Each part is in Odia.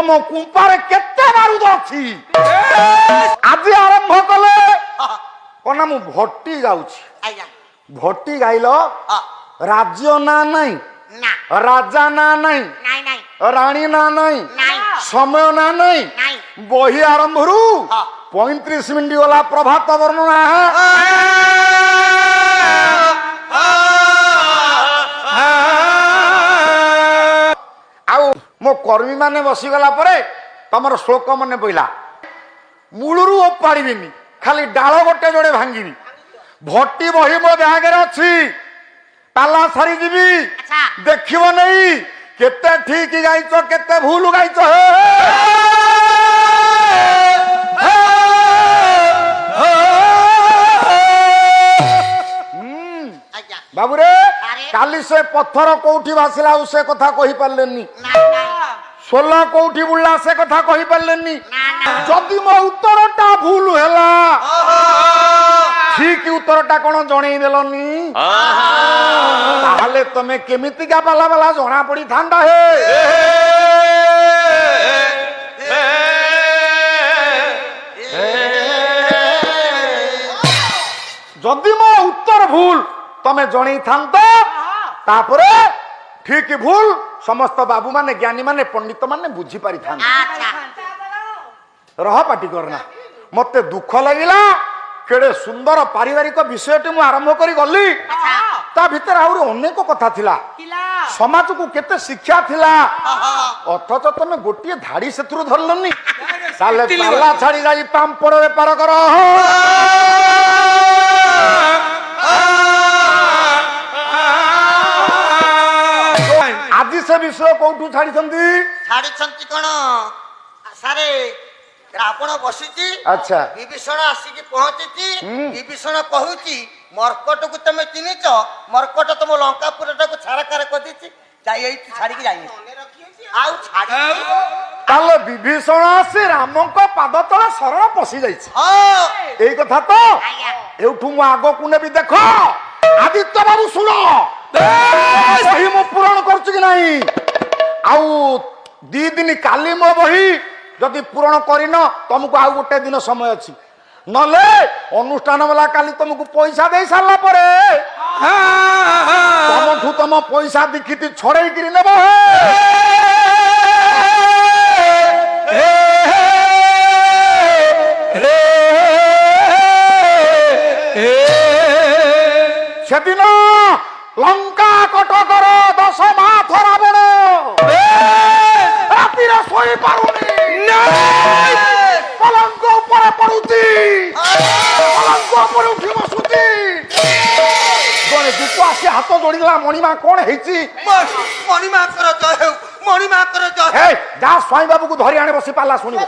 মো কুম্পারে কেতে বারুদ ଅଛି আজি আরম্ভ কলে কোনা মু ভট্টি গাউছি আইয়া ভট্টি গাইল রাজ্য না নাই না রাজা না নাই নাই নাই রানী না নাই নাই সময় না নাই নাই বহি আরম্ভরু 35 মিনিট গলা প্রভাত বর্ণনা আউ মো কর্মী মানে বসিগলা পরে তোমার শ্লোক মনে পইলা মূলରୁ ওপাড়িবিনি খালি ডাল গোটে জোড়ে ভাঙ্গিবি ভট্টি বহি মো ব্যাগের অছি তালা ছাড়ি ଯିବି আচ্ছা ଦେଖିବ নেই কেতে ঠিক গাইছ কেতে ভুল গাইছ আইয়া বাবুরে আরে। কালি সে পথর কোউঠি ভাসিলা ଆଉ সে কথা কহি পারলেননি নাই নাই ষোল কোউঠি বুড়লা সে কথা কহি পারলেননি না না যদি মো উত্তরটা ভুল হেলা ঠিক উত্তরটা কোন জଣେଇ দেলনি তাহলে তুমি কেমিতিকা পালা পালা জଣା পড়ি থান্তা হে যদি মো উত্তর ভুল তুমি জଣେই থান্ত তারপরে ঠিক ভুল সমস্ত বাবু মানে জ্ঞানী মানে পণ্ডিত মানে বুঝি পারি থান্ত আচ্ছা রহ পাটি করনা মতে দুঃখ লাগিলা কেড়ে সুন্দর পারিবারিক বিষয়টি মু আরম্ভ করি গলি তা ভিতরে আହୁରି অনেক কথা থিলা সমাজকু কেতে শিক্ষা থিলা অথচ তুমি গোটিয়ে ধাড়ি সেথুরু ধরলনি তাহলে পাল্লা ছাড়ি যাই পাম্পড় বেপার কর আজি সে বিষয় কোউঠু ছাড়িছন্তি ছাড়িছন্তি কোন সারে রাবণ বসিছি আচ্ছা বিভীষণ আসিকি পৌঁছিছি বিভীষণ কহুছি মর্কটକୁ তুমি চিনিছ মর্কট ତମ ଲଙ୍କାପୁରଟାକୁ ଛାରକାର କରିଦେଇଛି যাই এই ছাড়িকি যাই ଆଉ ছাড়ি তাহলে বিভীষণ আসি রামଙ୍କ পাদ তଳେ শরণ পশি যাইছে হ্যাঁ এই কথা তো আইয়া এউঠু মু আগকু নেবি দেখ আদিত্য বাবু শুন বহি মু পূরণ করছি কি নাই আউ 2 দিন কালি মো বহি যদি পূরণ করিন তোমাকে আউ গোটে দিন সময় আছে নলে অনুষ্ঠান বেলা কালি তোমাকে পয়সা দেই সারলা পরে তমঠু তম পয়সা দিখিতি ছড়াই কিরি নেব সেদিন লঙ্কা কটকর 10 মাথ রাবণ রাতিরে শোই পারুনি পলঙ্ক উপরে পড়ুছি পলঙ্ক উপরে উঠি বসুছি জনে দুঃখ আসি হাত যোড়িলা মণিমা কোণ হয়েছি মণিমাଙ୍କର জয় ହେଉ মণিমাଙ୍କର জয় হে যা স্বামী বাবুকে ধরি আনে বসি পাল্লা শুনিব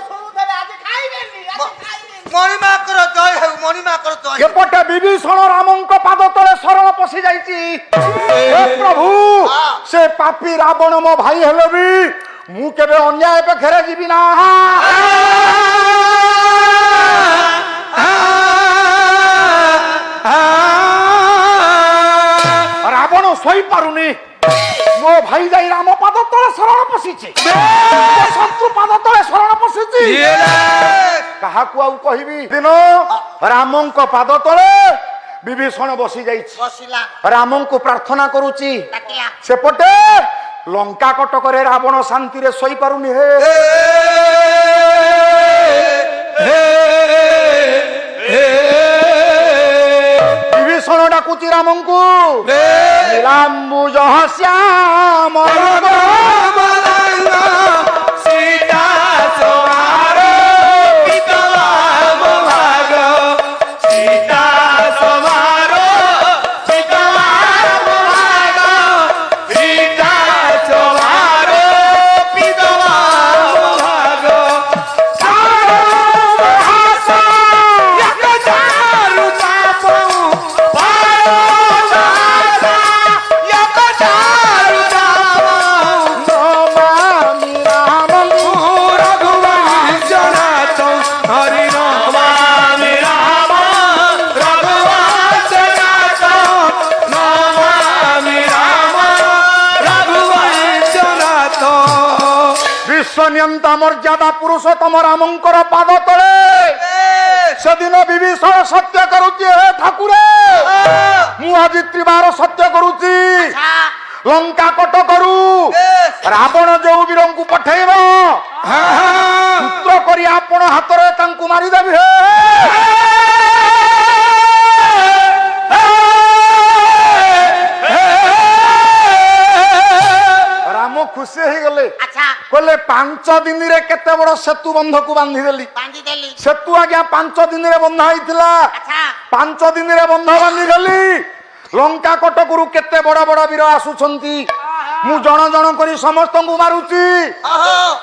মণিমাଙ୍କର জয় ହେଉ মণিমাଙ୍କର জয় এপটে বিভীষণ রামଙ୍କ পাদ তলে শরণ পশি যাইছি হে প্রভু সে পাপী রাবণ মো ভাই হেলে বি মু কেবে অন্যায় পাখে যাবি না রাবণ সই পারুনি মো ভাই যাই রাম পাদ তলে শরণ পশিছে শত্রু পাদ তলে শরণ পশিছি কাহাকু আউ কহিবি দিন রামଙ୍କ পাদ তলে বিভীষণ বসি যাইছি বসিলা রামଙ୍କୁ প্রার্থনা করুচি ডাকিলা সেপটে লঙ্কা কটকরে রাবণ শান্তিরে শোই পারুনি হে বিভীষণ ডাকুচি রামଙ୍କୁ নীলাম্বুজ শ্যাম সীতা সমার পিতলাম ভাগ সীতা সমার পিতলাম ভাগ সীতা সমার পিতলাম ভাগ ଅତ୍ୟନ୍ତ ମର୍ଯ୍ୟାଦା ପୁରୁଷୋତ୍ତମ ରାମଙ୍କର ପାଦ ତଳେ ସେଦିନ ବିଭୀଷଣ ସତ୍ୟ କରୁଛି, ହେ ଠାକୁର ମୁଁ ଆଜି ତ୍ରିବାର ସତ୍ୟ କରୁଛି, ଲଙ୍କା କଟକରୁ ରାବଣ ଯୋଉ ବୀରଙ୍କୁ ପଠେଇବ ସୂତ୍ର କରି ଆପଣ ହାତରେ ତାଙ୍କୁ ମାରିଦେବି। ରାମ ଖୁସି ହେଇଗଲେ, କହିଲେ 5 ଦିନରେ କେତେ ବଡ ସେତୁ ବନ୍ଧକୁ ବାନ୍ଧିଦେଲି। ସେତୁ ଆଜ୍ଞା 5 ଦିନରେ ବନ୍ଧା ହେଇଥିଲା, 5 ଦିନରେ ବନ୍ଧ ବାନ୍ଧିଦେଲି। ଲଙ୍କା କଟକରୁ କେତେ ବଡ ବଡ ବୀର ଆସୁଛନ୍ତି, ମୁଁ ଜଣ ଜଣ କରି ସମସ୍ତଙ୍କୁ ମାରୁଛି।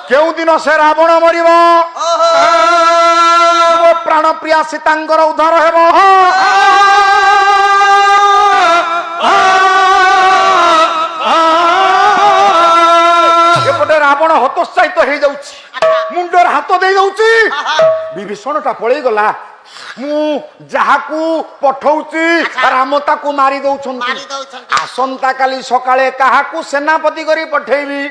କେଉଁ ଦିନ ସେ ରାବଣ ମରିବ, ମୋ ପ୍ରାଣ ପ୍ରିୟା ସୀତାଙ୍କର ଉଦ୍ଧାର ହେବ। ଏପଟେ ରାବଣ ହତୋତ୍ସାହିତ ହେଇଯାଉଛି, ମୁଣ୍ଡରେ ହାତ ଦେଇ ଦଉଛି। ବିଭୀଷଣ ଟା ପଳେଇ ଗଲା, ମୁଁ ଯାହାକୁ ପଠଉଛି ରାମ ତାକୁ ମାରି ଦଉଛନ୍ତି। ଆସନ୍ତା କାଲି ସକାଳେ କାହାକୁ ସେନାପତି କରି ପଠେଇବି।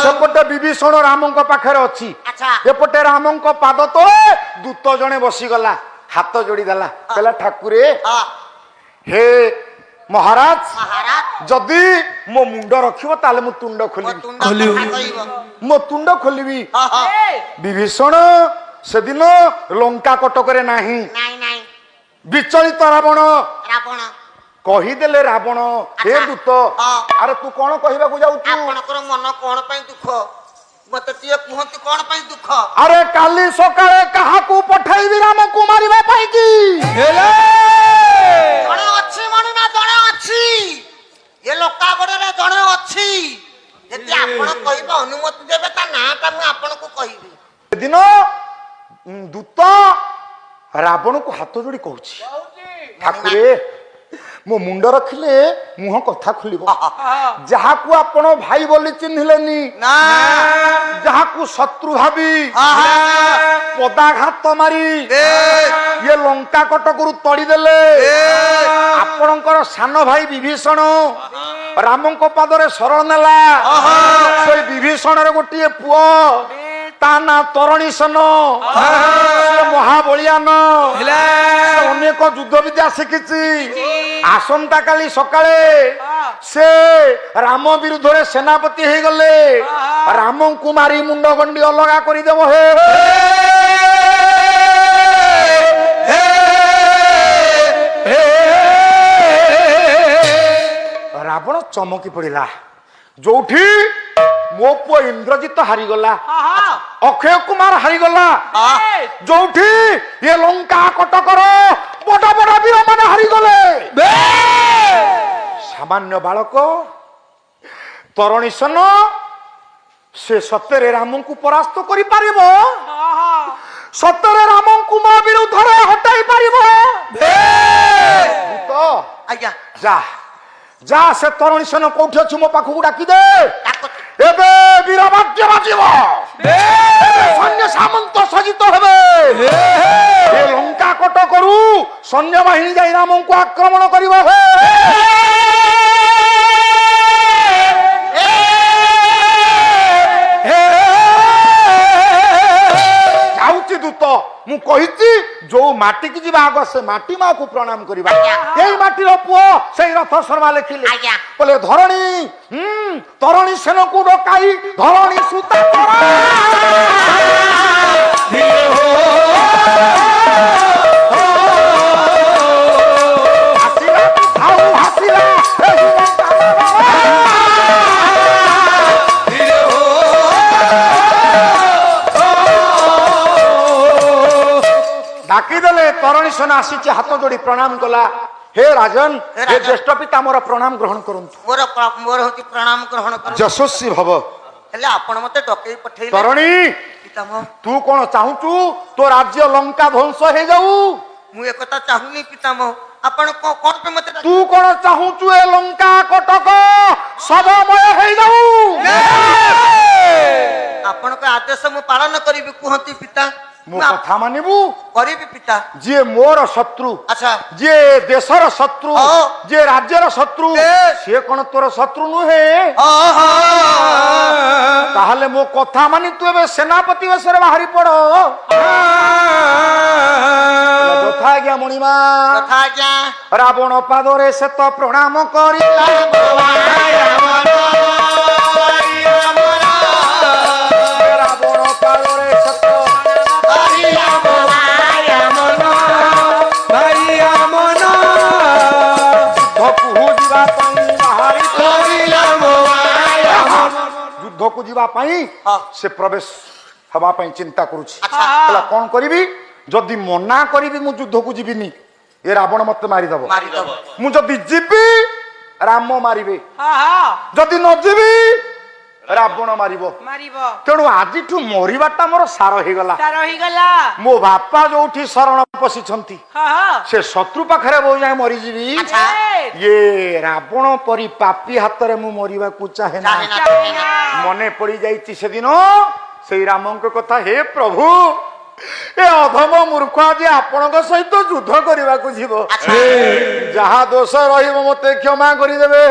ସେପଟେ ବିଭୀଷଣ ରାମଙ୍କ ପାଖରେ ଅଛି, ଏପଟେ ରାମଙ୍କ ପାଦ ତଳେ ଦୂତ ଜଣେ ବସିଗଲା, ହାତ ଯୋଡିଦେଲା, କହିଲା ଠାକୁରେ ହେ ମହାରାଜ ଯଦି ମୋ ମୁଣ୍ଡ ରଖିବ ତାହେଲେ ମୁଁ ତୁଣ୍ଡ ଖୋଲିବି, ମୋ ତୁଣ୍ଡ ଖୋଲିବି। ବିଭୀଷଣ ସେଦିନ ଲଙ୍କା କଟକରେ ନାହିଁ, ବିଚଳିତ ରାବଣ କହିଦେଲେ, ରାବଣ ହେ ଦୂତ ଆରେ ତୁ କଣ କହିବାକୁ ଯାଉଛୁ? ଆପଣଙ୍କର ମନ କଣ ପାଇଁ ଦୁଃଖ, ମତେ ଟିକେ କୁହନ୍ତୁ କଣ ପାଇଁ ଦୁଃଖ? ଆରେ କାଲି ସକାଳେ କାହାକୁ ପଠେଇବି ରାମକୁ ମାରିବା ପାଇଁ କି? ଜଣେ ଅଛି ମଣି ନା ଜଣେ ଅଛି, ଏ ଲୋକାଗଡରେ ଜଣେ ଅଛି। ଯଦି ଆପଣ କହିବେ ଅନୁମତି ଦେବେ ତା ନାଁଟା ମୁଁ ଆପଣଙ୍କୁ କହିବି। ସେଦିନ ଦୂତ ରାବଣକୁ ହାତ ଯୋଡି କହୁଛି, ଠାକୁରେ ମୋ ମୁଣ୍ଡ ରଖିଲେ ମୁହଁ କଥା ଖୋଲିବ। ଯାହାକୁ ଆପଣ ଭାଇ ବୋଲି ଚିହ୍ନିଲେନି, ଯାହାକୁ ଶତ୍ରୁ ଭାବି ପଦାଘାତ ମାରି ଇଏ ଲଙ୍କା କଟକରୁ ତଳିଦେଲେ, ଆପଣଙ୍କର ସାନ ଭାଇ ବିଭୀଷଣ ରାମଙ୍କ ପାଦରେ ଶରଣ ନେଲା। ସେଇ ବିଭୀଷଣର ଗୋଟିଏ ପୁଅ, ତା ନା ତରଣୀସେନ, ମହାବଳିଆନ, ଅନେକ ଯୁଦ୍ଧ ବିଦ୍ୟା ଶିଖିଛି। ଆସନ୍ତା କାଲି ସକାଳେ ସେ ରାମ ବିରୁଦ୍ଧରେ ସେନାପତି ହେଇଗଲେ, ରାମଙ୍କୁ ମାରି ମୁଣ୍ଡ ଗଣ୍ଡି ଅଲଗା କରିଦେବ। ରାବଣ ଚମକି ପଡିଲା, ଯୋଉଠି ମୋ ପୁଅ ଇନ୍ଦ୍ରଜିତ ହାରିଗଲା, ଅକ୍ଷୟ କୁମାର ହାରିଗଲା, ଯୋଉଠି ଏ ଲଙ୍କା କଟକର ବଡ ବଡ ବୀର ମାନେ ହାରିଗଲେ, ସାମାନ୍ୟ ବାଳକ ତରଣୀସେନ ସେ ସତରେ ରାମଙ୍କୁ ପରାସ୍ତ କରିପାରିବ? ସତରେ ରାମଙ୍କୁ ମୋ ବିରୁଦ୍ଧରେ ହଟାଇ ପାରିବ? ଆଜ୍ଞା ଯା ଯା, ସେ ତରଣୀସେନ କୋଉଠି ଅଛି ମୋ ପାଖକୁ ଡାକିଦେ। ଏବେ ବୀରବାଦ୍ୟ ବାଜିବ, ସୈନ୍ୟ ସାମନ୍ତ ସଜିତ ହେବେ। ଏ ଲଙ୍କା କଟକରୁ ସୈନ୍ୟବାହିନୀ ଯାଇ ରାମଙ୍କୁ ଆକ୍ରମଣ କରିବ। ଯାଉଛି ଦୂତ, ମୁଁ କହିଛି ଯୋଉ ମାଟିକି ଯିବା ଆଗ ସେ ମାଟି ମାକୁ ପ୍ରଣାମ କରିବା। ଏଇ ମାଟିର ପୁଅ ସେଇ ରଥ ଶର୍ମା ଲେଖିଲେ, ବୋଲେ ଧରଣୀ ତରଣୀସେନକୁ ଡକାଇ ଧରଣୀ ସୁତା ଡାକିଦେଲେ। ତରଣୀସେନ ଆସିଛି, ହାତ ଯୋଡି ପ୍ରଣାମ କଲା, हे राजन हे ज्येष्ठ पिता मोर प्रणाम ग्रहण करंतु मोर होती प्रणाम ग्रहण कर यशस्वी भव हेले आपण मते डकई पठेइले तरुणी पितामह तू कोन चाहूचु तो राज्य लंका ध्वंस हे जाऊ मु एकता चाहुनी पितामह आपण कोन पे मते तू कोन चाहूचु ए लंका कटक सबमय हे जाऊ आपण का आदेश मु पालन करिबि कुहंती पिता ମୋ କଥା ମାନିବୁ କରିବି ପିତା। ଯିଏ ମୋର ଶତ୍ରୁ ଆଚ୍ଛା ଯିଏ ଦେଶର ଶତ୍ରୁ ହଁ। ଯିଏ ରାଜ୍ୟର ଶତ୍ରୁ ବେଶ। ସିଏ କଣ ତୋର ଶତ୍ରୁ ନୁହେଁ? ତାହେଲେ ମୋ କଥା ମାନି ତୁ ଏବେ ସେନାପତି ବେଶରେ ବାହାରି ପଡ। ଯଥା ଆଜ୍ଞା ମଣିମା କଥା ଆଜ୍ଞା। ରାବଣ ପାଦରେ ସେ ତ ପ୍ରଣାମ କରିଲା ରାବଣ ପାଦରେ ସେ ତ ଯୁଦ୍ଧକୁ ଯିବା ପାଇଁ ହଁ। ସେ ପ୍ରବେଶ ହେବା ପାଇଁ ଚିନ୍ତା କରୁଛି। ଆଚ୍ଛା। ହେଲା କଣ କରିବି? ଯଦି ମନା କରିବି ମୁଁ ଯୁଦ୍ଧକୁ ଯିବିନି ଏ ରାବଣ ମତେ ମାରିଦବ। ମାରିଦବ। ମୁଁ ଯଦି ଯିବି ରାମ ମାରିବେ, ହଁ ହଁ ଯଦି ନ ଯିବି ରାବଣ ମାରିବ। ମାରିବ ତେଣୁ ଆଜିଠୁ ମରିବାଟା ମୋର ସାର ହେଇଗଲା। ତାର ହେଇଗଲା। ମୋ ବାପା ଯୋଉଠି ଶରଣ ପଶିଛନ୍ତି ହଁ ହଁ ସେ ଶତ୍ରୁ ପାଖରେ ବୋଉ ଯାଏ ମରିଯିବି। ଆଚ୍ଛା। ଇଏ ରାବଣ ପରି ପାପି ହାତରେ ମୁଁ ମରିବାକୁ ଚାହେଁ ନା। ଚାହେଁ ନା, ଚାହେଁ ନା। ମନେ ପଡି ଯାଇଛି ସେଦିନ ସେଇ ରାମଙ୍କ କଥା। ହେ ପ୍ରଭୁ ଏ ଅଧମ ମୂର୍ଖ ଆଜି ଆପଣଙ୍କ ସହିତ ଯୁଦ୍ଧ କରିବାକୁ ଯିବ। ଆଚ୍ଛା। ଯାହା ଦୋଷ ରହିବ ମତେ କ୍ଷମା କରିଦେବେ।